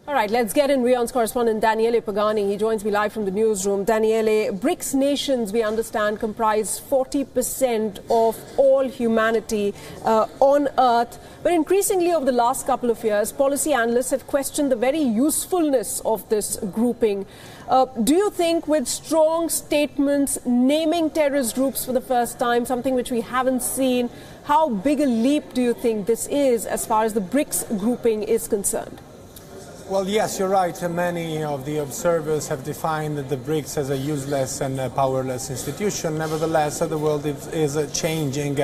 All right, let's get in WION's correspondent Daniele Pagani. He joins me live from the newsroom. Daniele, BRICS nations, we understand, comprise 40% of all humanity on Earth. But increasingly over the last couple of years, policy analysts have questioned the very usefulness of this grouping. Do you think with strong statements naming terrorist groups for the first time, something which we haven't seen, how big a leap do you think this is as far as the BRICS grouping is concerned? Well, yes, you're right. Many of the observers have defined the BRICS as a useless and powerless institution. Nevertheless, the world is changing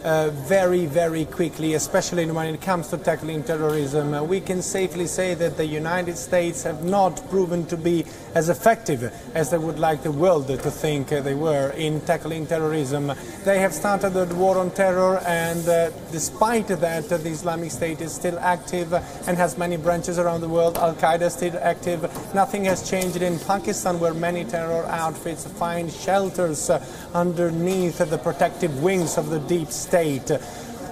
very, very quickly, especially when it comes to tackling terrorism. We can safely say that the United States have not proven to be as effective as they would like the world to think they were in tackling terrorism. They have started the war on terror, and despite that, the Islamic State is still active and has many branches around the world. Al-Qaeda is still active. Nothing has changed in Pakistan, where many terror outfits find shelters underneath the protective wings of the deep state.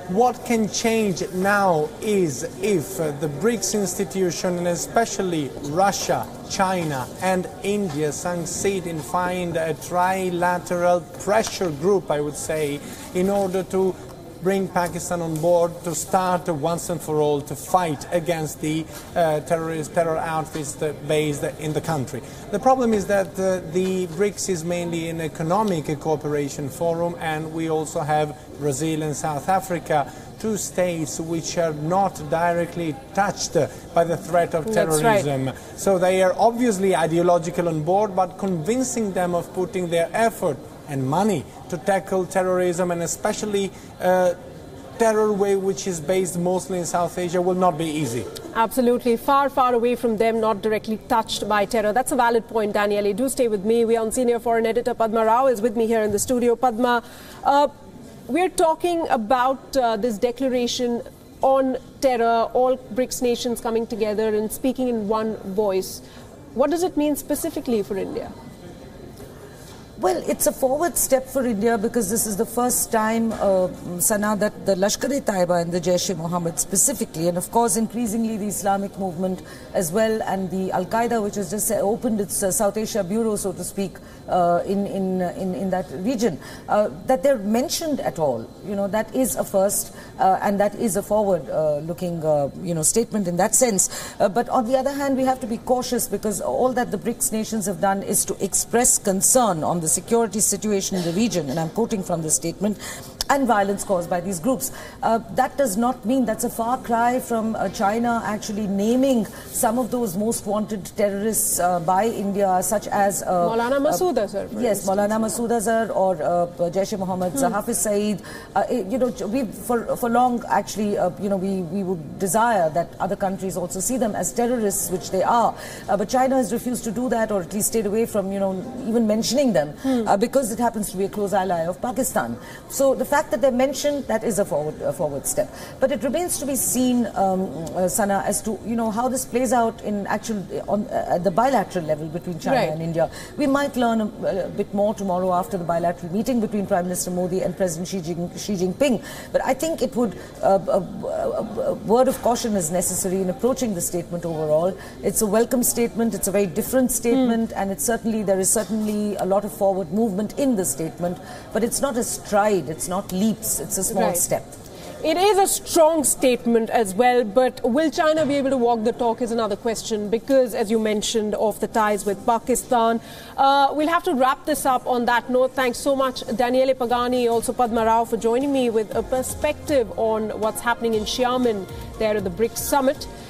What can change now is if the BRICS institution, and especially Russia, China and India, succeed in finding a trilateral pressure group, I would say, in order to bring Pakistan on board to start once and for all to fight against the terror outfits based in the country. The problem is that the BRICS is mainly an economic cooperation forum, and we also have Brazil and South Africa, two states which are not directly touched by the threat of terrorism. That's right. So they are obviously ideological on board, but convincing them of putting their effort and money to tackle terrorism, and especially terror which is based mostly in South Asia, will not be easy. Absolutely. Far, far away from them, not directly touched by terror. That's a valid point, Daniele. Do stay with me. WION senior foreign editor Padma Rao is with me here in the studio. Padma, we're talking about this declaration on terror, all BRICS nations coming together and speaking in one voice. What does it mean specifically for India? Well, it's a forward step for India because this is the first time, Sana, that the Lashkar-e-Taiba and the Jaish-e-Mohammed specifically, and of course increasingly the Islamic movement as well, and the Al-Qaeda, which has just opened its South Asia bureau, so to speak, in that region, that they're mentioned at all. You know, that is a first, and that is a forward-looking, statement in that sense. But on the other hand, we have to be cautious because all that the BRICS nations have done is to express concern on the security situation in the region, and I'm quoting from the statement, and violence caused by these groups. That does not mean, that's a far cry from China actually naming some of those most wanted terrorists by India, such as Maulana Masood Azhar. Yes, Maulana Masood Azhar or Jaish-e-Mohammed, Hafiz Saeed. We for long actually, we would desire that other countries also see them as terrorists, which they are. But China has refused to do that, or at least stayed away from, even mentioning them, because it happens to be a close ally of Pakistan. So the fact that they're mentioned, that is a forward step. But it remains to be seen, Sana, as to how this plays out in at the bilateral level between China and India. We might learn a bit more tomorrow after the bilateral meeting between Prime Minister Modi and President Xi Jinping. But I think it would a word of caution is necessary in approaching the statement overall. It's a welcome statement. It's a very different statement, and there is certainly a lot of forward movement in the statement. But it's not a stride. It's not leaps. It's a small step. It is a strong statement as well, but will China be able to walk the talk is another question, because, as you mentioned, of the ties with Pakistan. We'll have to wrap this up on that note. Thanks so much, Daniele Pagani, also Padma Rao, for joining me with a perspective on what's happening in Xiamen there at the BRICS summit.